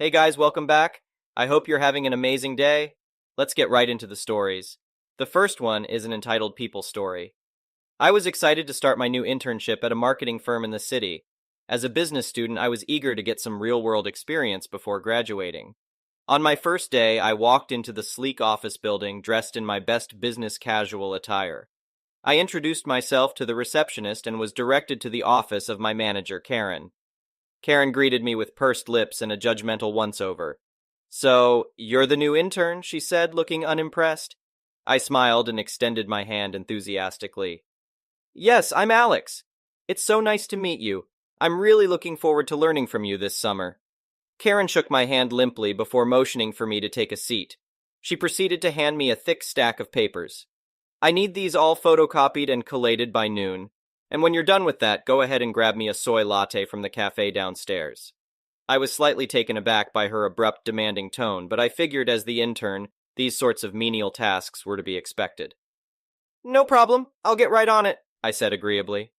Hey guys, welcome back. I hope you're having an amazing day. Let's get right into the stories. The first one is an entitled People Story. I was excited to start my new internship at a marketing firm in the city. As a business student, I was eager to get some real-world experience before graduating. On my first day, I walked into the sleek office building dressed in my best business casual attire. I introduced myself to the receptionist and was directed to the office of my manager, Karen. Karen greeted me with pursed lips and a judgmental once-over. "So, you're the new intern?" she said, looking unimpressed. I smiled and extended my hand enthusiastically. "Yes, I'm Alex. It's so nice to meet you. I'm really looking forward to learning from you this summer." Karen shook my hand limply before motioning for me to take a seat. She proceeded to hand me a thick stack of papers. "I need these all photocopied and collated by noon. And when you're done with that, go ahead and grab me a soy latte from the cafe downstairs." I was slightly taken aback by her abrupt, demanding tone, but I figured as the intern, these sorts of menial tasks were to be expected. "No problem. I'll get right on it," I said agreeably.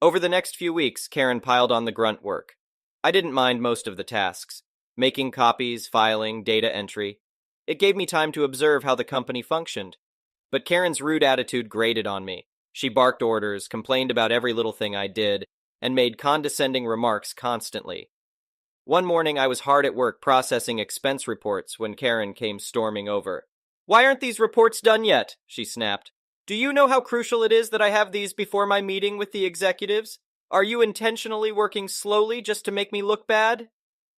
Over the next few weeks, Karen piled on the grunt work. I didn't mind most of the tasks, making copies, filing, data entry. It gave me time to observe how the company functioned. But Karen's rude attitude grated on me. She barked orders, complained about every little thing I did, and made condescending remarks constantly. One morning I was hard at work processing expense reports when Karen came storming over. "Why aren't these reports done yet?" she snapped. "Do you know how crucial it is that I have these before my meeting with the executives? Are you intentionally working slowly just to make me look bad?"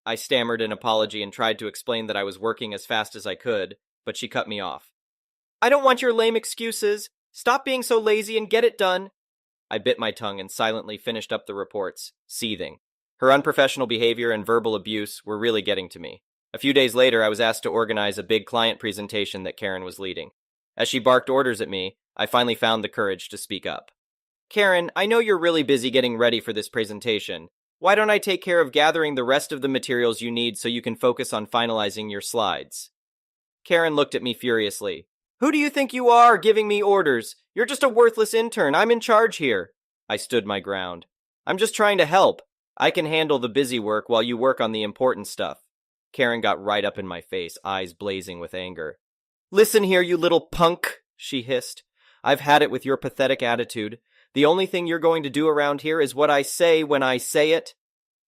I stammered an apology and tried to explain that I was working as fast as I could, but she cut me off. "I don't want your lame excuses. Stop being so lazy and get it done." I bit my tongue and silently finished up the reports, seething. Her unprofessional behavior and verbal abuse were really getting to me. A few days later, I was asked to organize a big client presentation that Karen was leading. As she barked orders at me, I finally found the courage to speak up. "Karen, I know you're really busy getting ready for this presentation. Why don't I take care of gathering the rest of the materials you need so you can focus on finalizing your slides?" Karen looked at me furiously. "Who do you think you are, giving me orders? You're just a worthless intern. I'm in charge here." I stood my ground. "I'm just trying to help. I can handle the busy work while you work on the important stuff." Karen got right up in my face, eyes blazing with anger. "Listen here, you little punk," she hissed. "I've had it with your pathetic attitude. The only thing you're going to do around here is what I say when I say it."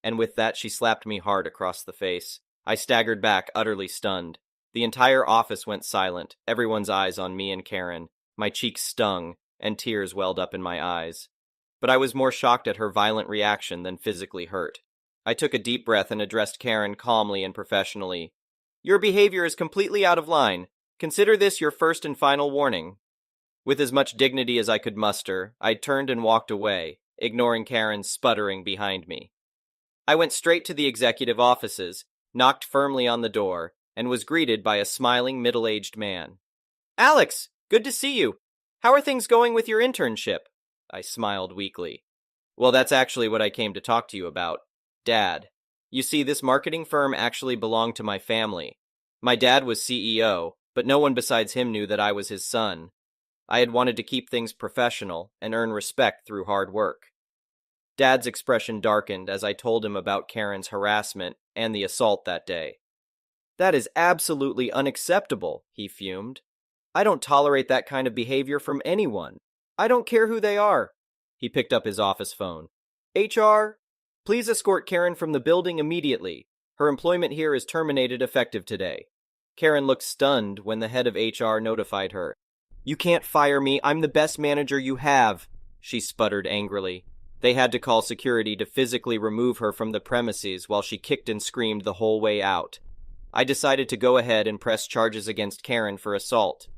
And with that, she slapped me hard across the face. I staggered back, utterly stunned. The entire office went silent, everyone's eyes on me and Karen. My cheeks stung, and tears welled up in my eyes. But I was more shocked at her violent reaction than physically hurt. I took a deep breath and addressed Karen calmly and professionally. "Your behavior is completely out of line. Consider this your first and final warning." With as much dignity as I could muster, I turned and walked away, ignoring Karen sputtering behind me. I went straight to the executive offices, knocked firmly on the door, and was greeted by a smiling middle-aged man. "Alex, good to see you. How are things going with your internship?" I smiled weakly. "Well, that's actually what I came to talk to you about. Dad. You see, this marketing firm actually belonged to my family. My dad was CEO, but no one besides him knew that I was his son. I had wanted to keep things professional and earn respect through hard work." Dad's expression darkened as I told him about Karen's harassment and the assault that day. "That is absolutely unacceptable," he fumed. "I don't tolerate that kind of behavior from anyone. I don't care who they are." He picked up his office phone. "HR, please escort Karen from the building immediately. Her employment here is terminated effective today." Karen looked stunned when the head of HR notified her. "You can't fire me. I'm the best manager you have," she sputtered angrily. They had to call security to physically remove her from the premises while she kicked and screamed the whole way out. I decided to go ahead and press charges against Karen for assault.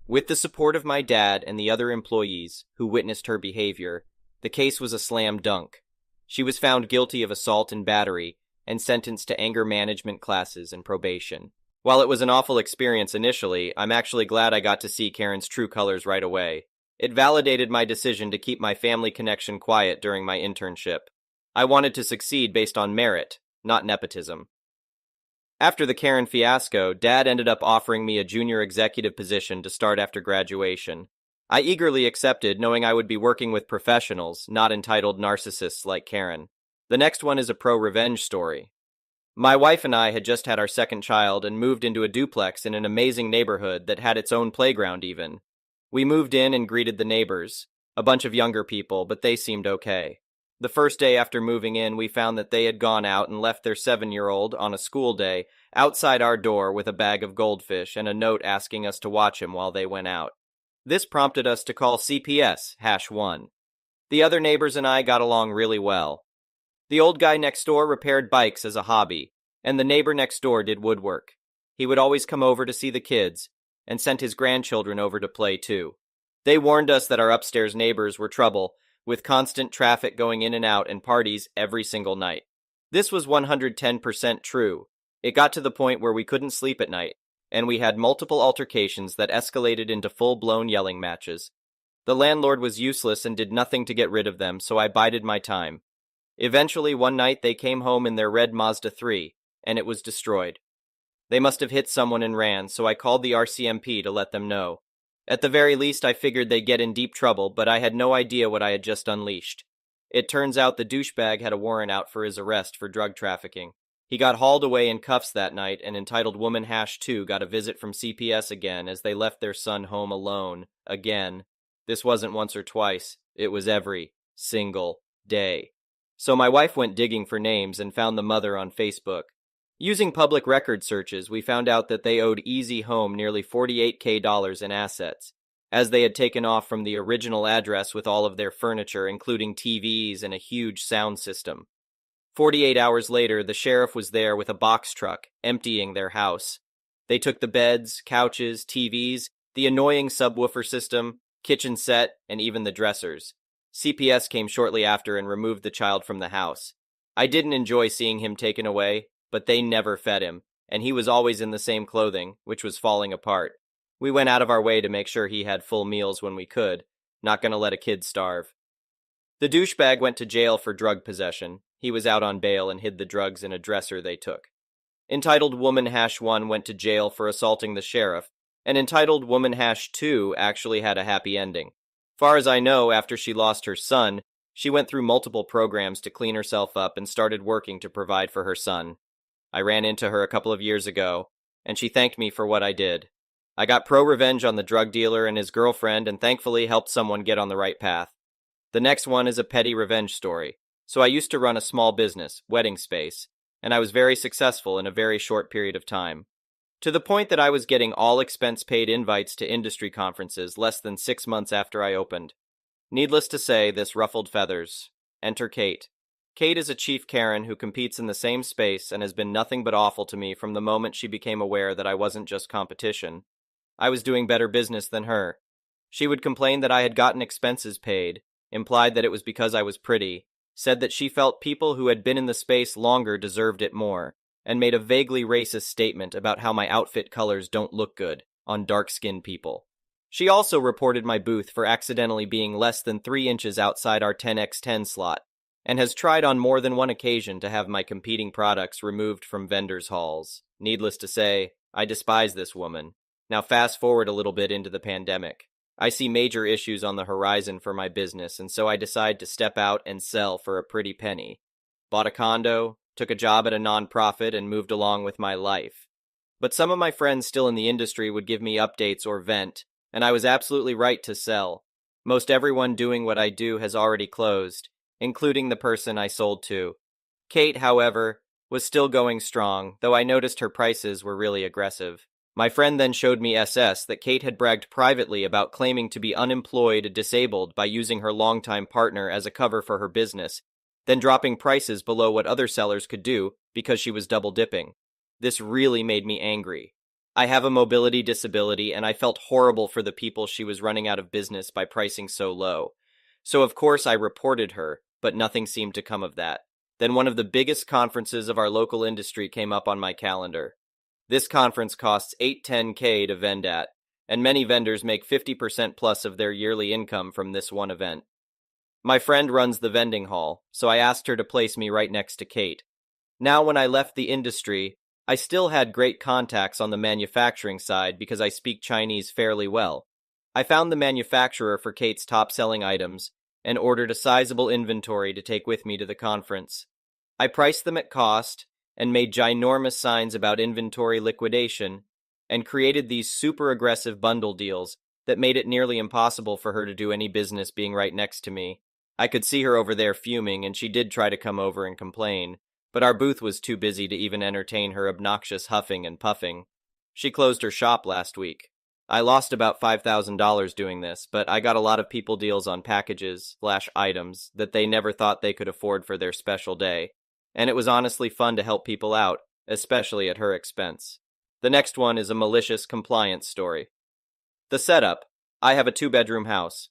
With the support of my dad and the other employees who witnessed her behavior, the case was a slam dunk. She was found guilty of assault and battery and sentenced to anger management classes and probation. While it was an awful experience initially, I'm actually glad I got to see Karen's true colors right away. It validated my decision to keep my family connection quiet during my internship. I wanted to succeed based on merit, not nepotism. After the Karen fiasco, Dad ended up offering me a junior executive position to start after graduation. I eagerly accepted, knowing I would be working with professionals, not entitled narcissists like Karen. The next one is a pro-revenge story. My wife and I had just had our second child and moved into a duplex in an amazing neighborhood that had its own playground even. We moved in and greeted the neighbors, a bunch of younger people, but they seemed okay. The first day after moving in, we found that they had gone out and left their 7-year-old on a school day outside our door with a bag of goldfish and a note asking us to watch him while they went out. This prompted us to call CPS #1. The other neighbors and I got along really well. The old guy next door repaired bikes as a hobby, and the neighbor next door did woodwork. He would always come over to see the kids, and sent his grandchildren over to play too. They warned us that our upstairs neighbors were trouble, with constant traffic going in and out and parties every single night. This was 110% true. It got to the point where we couldn't sleep at night, and we had multiple altercations that escalated into full-blown yelling matches. The landlord was useless and did nothing to get rid of them, so I bided my time. Eventually, one night they came home in their red Mazda 3, and it was destroyed. They must have hit someone and ran, so I called the RCMP to let them know. At the very least, I figured they'd get in deep trouble, but I had no idea what I had just unleashed. It turns out the douchebag had a warrant out for his arrest for drug trafficking. He got hauled away in cuffs that night, and entitled Woman #2 got a visit from CPS again as they left their son home alone, again. This wasn't once or twice, it was every single day. So my wife went digging for names and found the mother on Facebook. Using public record searches, we found out that they owed Easy Home nearly $48K in assets, as they had taken off from the original address with all of their furniture, including TVs and a huge sound system. 48 hours later, the sheriff was there with a box truck, emptying their house. They took the beds, couches, TVs, the annoying subwoofer system, kitchen set, and even the dressers. CPS came shortly after and removed the child from the house. I didn't enjoy seeing him taken away, but they never fed him, and he was always in the same clothing, which was falling apart. We went out of our way to make sure he had full meals when we could, not gonna let a kid starve. The douchebag went to jail for drug possession. He was out on bail and hid the drugs in a dresser they took. Entitled Woman #1 went to jail for assaulting the sheriff, and Entitled Woman #2 actually had a happy ending. Far as I know, after she lost her son, she went through multiple programs to clean herself up and started working to provide for her son. I ran into her a couple of years ago, and she thanked me for what I did. I got pro-revenge on the drug dealer and his girlfriend and thankfully helped someone get on the right path. The next one is a petty revenge story. So I used to run a small business, Wedding Space, and I was very successful in a very short period of time. To the point that I was getting all expense-paid invites to industry conferences less than 6 months after I opened. Needless to say, this ruffled feathers. Enter Kate. Kate is a chief Karen who competes in the same space and has been nothing but awful to me from the moment she became aware that I wasn't just competition. I was doing better business than her. She would complain that I had gotten expenses paid, implied that it was because I was pretty, said that she felt people who had been in the space longer deserved it more, and made a vaguely racist statement about how my outfit colors don't look good on dark-skinned people. She also reported my booth for accidentally being less than 3 inches outside our 10x10 slot, and has tried on more than one occasion to have my competing products removed from vendors' halls. Needless to say, I despise this woman. Now fast forward a little bit into the pandemic. I see major issues on the horizon for my business, and so I decide to step out and sell for a pretty penny. Bought a condo, took a job at a nonprofit, and moved along with my life. But some of my friends still in the industry would give me updates or vent, and I was absolutely right to sell. Most everyone doing what I do has already closed, including the person I sold to. Kate, however, was still going strong, though I noticed her prices were really aggressive. My friend then showed me SS that Kate had bragged privately about claiming to be unemployed and disabled by using her longtime partner as a cover for her business, then dropping prices below what other sellers could do because she was double dipping. This really made me angry. I have a mobility disability, and I felt horrible for the people she was running out of business by pricing so low. So of course I reported her, but nothing seemed to come of that. Then one of the biggest conferences of our local industry came up on my calendar. This conference costs $8-10K to vend at, and many vendors make 50% plus of their yearly income from this one event. My friend runs the vending hall, so I asked her to place me right next to Kate. Now when I left the industry, I still had great contacts on the manufacturing side because I speak Chinese fairly well. I found the manufacturer for Kate's top-selling items and ordered a sizable inventory to take with me to the conference. I priced them at cost, and made ginormous signs about inventory liquidation, and created these super aggressive bundle deals that made it nearly impossible for her to do any business being right next to me. I could see her over there fuming, and she did try to come over and complain, but our booth was too busy to even entertain her obnoxious huffing and puffing. She closed her shop last week. I lost about $5,000 doing this, but I got a lot of people deals on packages/items that they never thought they could afford for their special day, and it was honestly fun to help people out, especially at her expense. The next one is a malicious compliance story. The setup: I have a 2-bedroom house.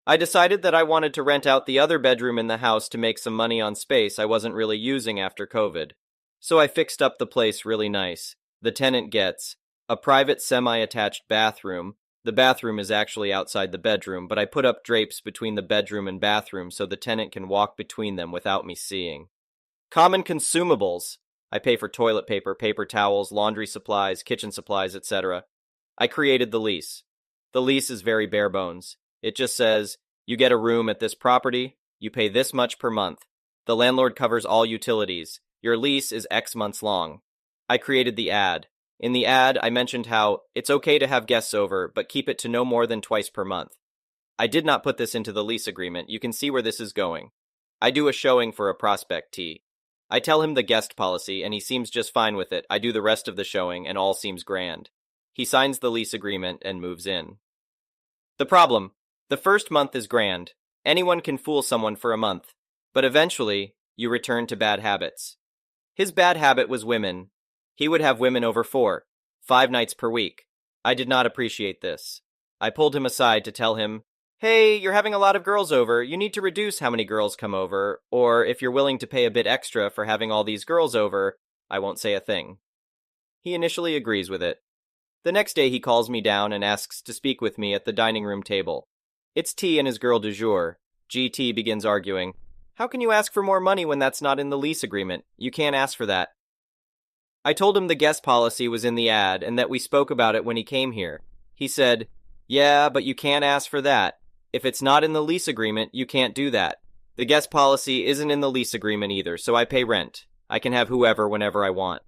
I decided that I wanted to rent out the other bedroom in the house to make some money on space I wasn't really using after COVID. So I fixed up the place really nice. The tenant gets a private semi-attached bathroom. The bathroom is actually outside the bedroom, but I put up drapes between the bedroom and bathroom so the tenant can walk between them without me seeing. Common consumables: I pay for toilet paper, paper towels, laundry supplies, kitchen supplies, etc. I created the lease. The lease is very bare bones. It just says, you get a room at this property, you pay this much per month. The landlord covers all utilities. Your lease is X months long. I created the ad. In the ad, I mentioned how it's okay to have guests over, but keep it to no more than twice per month. I did not put this into the lease agreement. You can see where this is going. I do a showing for a prospect T. I tell him the guest policy, and he seems just fine with it. I do the rest of the showing, and all seems grand. He signs the lease agreement and moves in. The problem: the first month is grand. Anyone can fool someone for a month, but eventually, you return to bad habits. His bad habit was women. He would have women over 4-5 nights per week. I did not appreciate this. I pulled him aside to tell him, hey, you're having a lot of girls over, you need to reduce how many girls come over, or if you're willing to pay a bit extra for having all these girls over, I won't say a thing. He initially agrees with it. The next day he calls me down and asks to speak with me at the dining room table. It's T and his girl du jour. GT begins arguing. How can you ask for more money when that's not in the lease agreement? You can't ask for that. I told him the guest policy was in the ad and that we spoke about it when he came here. He said, yeah, but you can't ask for that. If it's not in the lease agreement, you can't do that. The guest policy isn't in the lease agreement either, so I pay rent. I can have whoever whenever I want.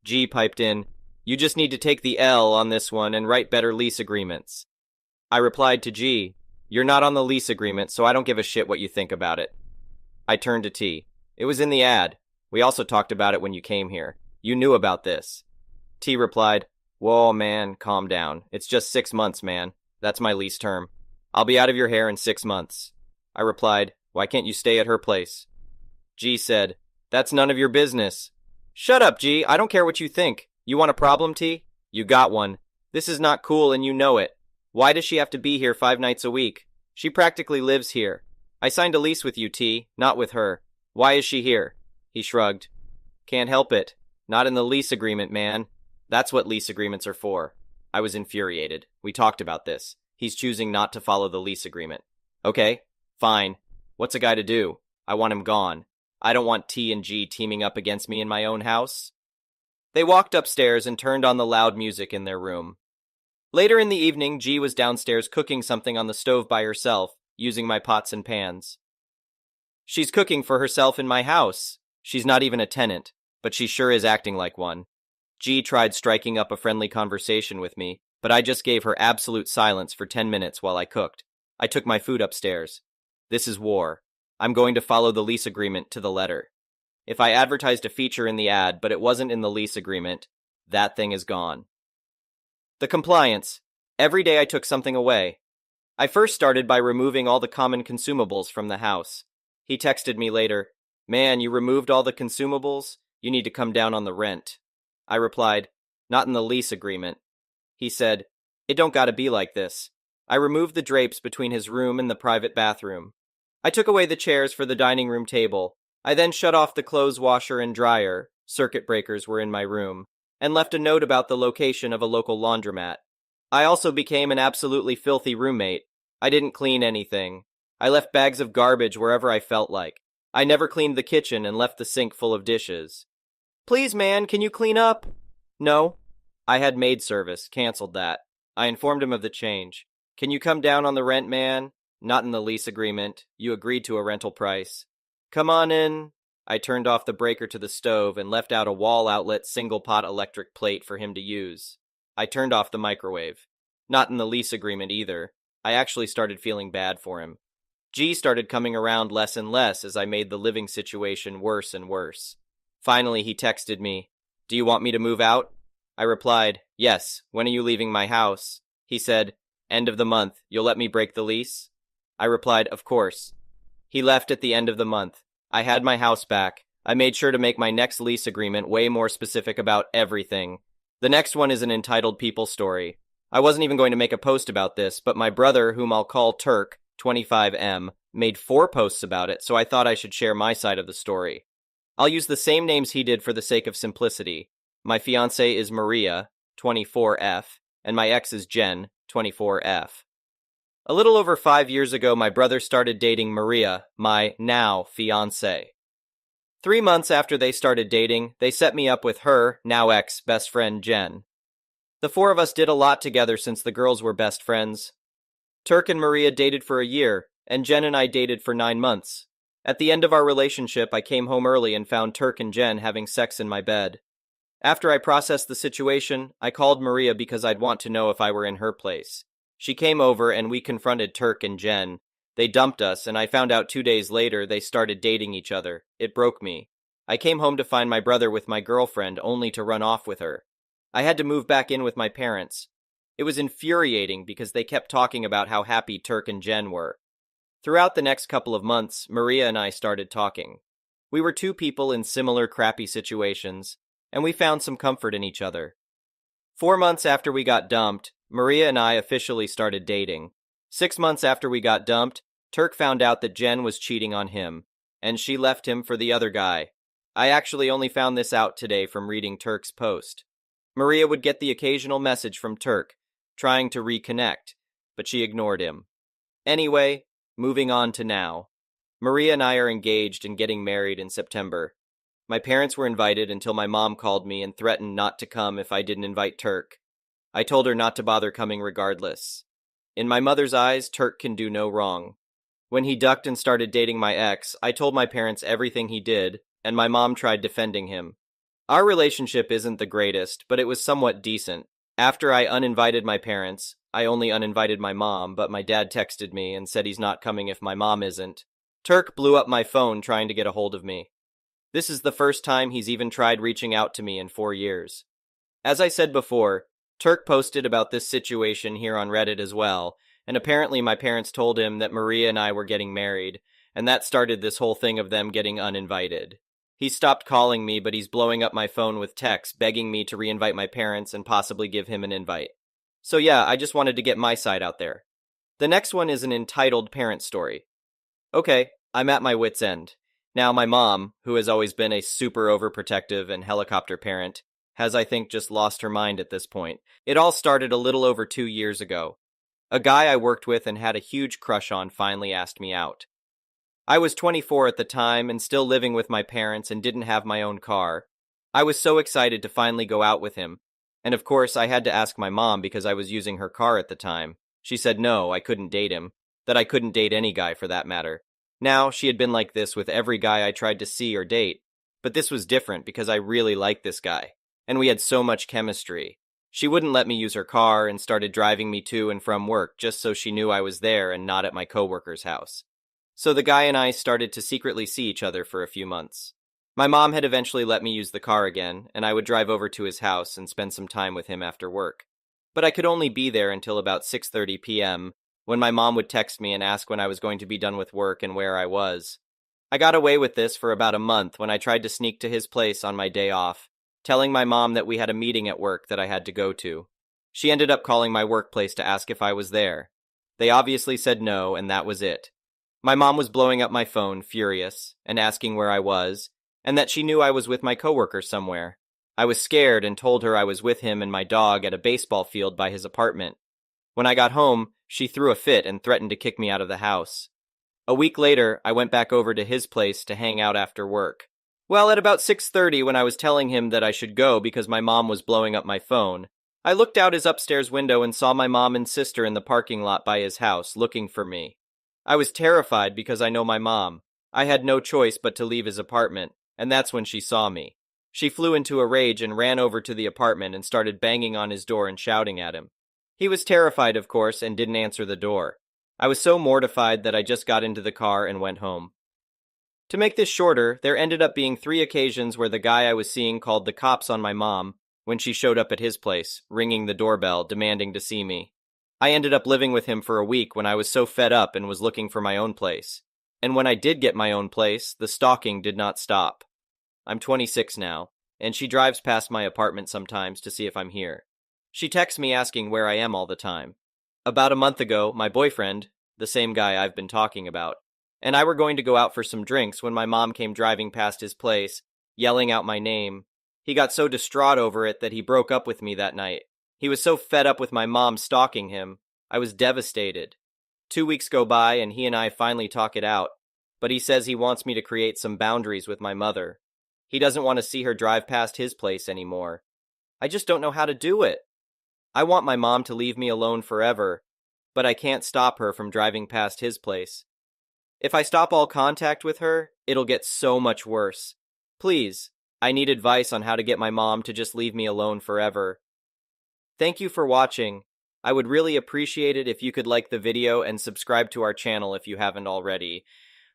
G piped in, you just need to take the L on this one and write better lease agreements. I replied to G, you're not on the lease agreement, so I don't give a shit what you think about it. I turned to T. It was in the ad. We also talked about it when you came here. You knew about this. T replied, whoa, man, calm down. It's just 6 months, man. That's my lease term. I'll be out of your hair in 6 months. I replied, why can't you stay at her place? G said, that's none of your business. Shut up, G. I don't care what you think. You want a problem, T? You got one. This is not cool and you know it. Why does she have to be here 5 nights a week? She practically lives here. I signed a lease with you, T, not with her. Why is she here? He shrugged. Can't help it. Not in the lease agreement, man. That's what lease agreements are for. I was infuriated. We talked about this. He's choosing not to follow the lease agreement. Okay, fine. What's a guy to do? I want him gone. I don't want T and G teaming up against me in my own house. They walked upstairs and turned on the loud music in their room. Later in the evening, G was downstairs cooking something on the stove by herself, using my pots and pans. She's cooking for herself in my house. She's not even a tenant, but she sure is acting like one. G tried striking up a friendly conversation with me, but I just gave her absolute silence for 10 minutes while I cooked. I took my food upstairs. This is war. I'm going to follow the lease agreement to the letter. If I advertised a feature in the ad, but it wasn't in the lease agreement, that thing is gone. The compliance. Every day I took something away. I first started by removing all the common consumables from the house. He texted me later, man, you removed all the consumables? You need to come down on the rent. I replied, not in the lease agreement. He said, it don't gotta be like this. I removed the drapes between his room and the private bathroom. I took away the chairs for the dining room table. I then shut off the clothes washer and dryer, circuit breakers were in my room, and left a note about the location of a local laundromat. I also became an absolutely filthy roommate. I didn't clean anything. I left bags of garbage wherever I felt like. I never cleaned the kitchen and left the sink full of dishes. Please, man, can you clean up? No. I had maid service, canceled that. I informed him of the change. Can you come down on the rent, man? Not in the lease agreement. You agreed to a rental price. Come on in. I turned off the breaker to the stove and left out a wall outlet single-pot electric plate for him to use. I turned off the microwave. Not in the lease agreement either. I actually started feeling bad for him. G started coming around less and less as I made the living situation worse and worse. Finally, he texted me, "Do you want me to move out?" I replied, "Yes, when are you leaving my house?" He said, "End of the month, you'll let me break the lease?" I replied, "Of course." He left at the end of the month. I had my house back. I made sure to make my next lease agreement way more specific about everything. The next one is an entitled people story. I wasn't even going to make a post about this, but my brother, whom I'll call Turk, 25M, made 4 posts about it, so I thought I should share my side of the story. I'll use the same names he did for the sake of simplicity. My fiancée is Maria, 24F, and my ex is Jen, 24F. A little over 5 years ago, my brother started dating Maria, my now fiancée. 3 months after they started dating, they set me up with her, now ex, best friend Jen. The 4 of us did a lot together since the girls were best friends. Turk and Maria dated for a year, and Jen and I dated for 9 months. At the end of our relationship, I came home early and found Turk and Jen having sex in my bed. After I processed the situation, I called Maria because I'd want to know if I were in her place. She came over and we confronted Turk and Jen. They dumped us, and I found out 2 days later they started dating each other. It broke me. I came home to find my brother with my girlfriend, only to run off with her. I had to move back in with my parents. It was infuriating because they kept talking about how happy Turk and Jen were. Throughout the next couple of months, Maria and I started talking. We were 2 people in similar crappy situations, and we found some comfort in each other. 4 months after we got dumped, Maria and I officially started dating. 6 months after we got dumped, Turk found out that Jen was cheating on him, and she left him for the other guy. I actually only found this out today from reading Turk's post. Maria would get the occasional message from Turk, trying to reconnect, but she ignored him. Anyway, moving on to now. Maria and I are engaged and getting married in September. My parents were invited until my mom called me and threatened not to come if I didn't invite Turk. I told her not to bother coming regardless. In my mother's eyes, Turk can do no wrong. When he ducked and started dating my ex, I told my parents everything he did, and my mom tried defending him. Our relationship isn't the greatest, but it was somewhat decent. After I uninvited my parents, I only uninvited my mom, but my dad texted me and said he's not coming if my mom isn't. Turk blew up my phone trying to get a hold of me. This is the first time he's even tried reaching out to me in 4 years. As I said before, Turk posted about this situation here on Reddit as well, and apparently my parents told him that Maria and I were getting married, and that started this whole thing of them getting uninvited. He stopped calling me, but he's blowing up my phone with texts, begging me to reinvite my parents and possibly give him an invite. So yeah, I just wanted to get my side out there. The next one is an entitled parent story. Okay, I'm at my wit's end. Now my mom, who has always been a super overprotective and helicopter parent, has I think just lost her mind at this point. It all started a little over 2 years ago. A guy I worked with and had a huge crush on finally asked me out. I was 24 at the time and still living with my parents and didn't have my own car. I was so excited to finally go out with him. And of course, I had to ask my mom because I was using her car at the time. She said no, I couldn't date him. That I couldn't date any guy for that matter. Now, she had been like this with every guy I tried to see or date. But this was different because I really liked this guy. And we had so much chemistry. She wouldn't let me use her car and started driving me to and from work just so she knew I was there and not at my coworker's house. So the guy and I started to secretly see each other for a few months. My mom had eventually let me use the car again, and I would drive over to his house and spend some time with him after work. But I could only be there until about 6:30 p.m., when my mom would text me and ask when I was going to be done with work and where I was. I got away with this for about a month when I tried to sneak to his place on my day off, telling my mom that we had a meeting at work that I had to go to. She ended up calling my workplace to ask if I was there. They obviously said no, and that was it. My mom was blowing up my phone, furious, and asking where I was, and that she knew I was with my coworker somewhere. I was scared and told her I was with him and my dog at a baseball field by his apartment. When I got home, she threw a fit and threatened to kick me out of the house. A week later, I went back over to his place to hang out after work. Well, at about 6:30, when I was telling him that I should go because my mom was blowing up my phone, I looked out his upstairs window and saw my mom and sister in the parking lot by his house, looking for me. I was terrified because I know my mom. I had no choice but to leave his apartment, and that's when she saw me. She flew into a rage and ran over to the apartment and started banging on his door and shouting at him. He was terrified, of course, and didn't answer the door. I was so mortified that I just got into the car and went home. To make this shorter, there ended up being 3 occasions where the guy I was seeing called the cops on my mom when she showed up at his place, ringing the doorbell, demanding to see me. I ended up living with him for a week when I was so fed up and was looking for my own place. And when I did get my own place, the stalking did not stop. I'm 26 now, and she drives past my apartment sometimes to see if I'm here. She texts me asking where I am all the time. About a month ago, my boyfriend, the same guy I've been talking about, and I were going to go out for some drinks when my mom came driving past his place, yelling out my name. He got so distraught over it that he broke up with me that night. He was so fed up with my mom stalking him. I was devastated. 2 weeks go by and he and I finally talk it out, but he says he wants me to create some boundaries with my mother. He doesn't want to see her drive past his place anymore. I just don't know how to do it. I want my mom to leave me alone forever, but I can't stop her from driving past his place. If I stop all contact with her, it'll get so much worse. Please, I need advice on how to get my mom to just leave me alone forever. Thank you for watching. I would really appreciate it if you could like the video and subscribe to our channel if you haven't already.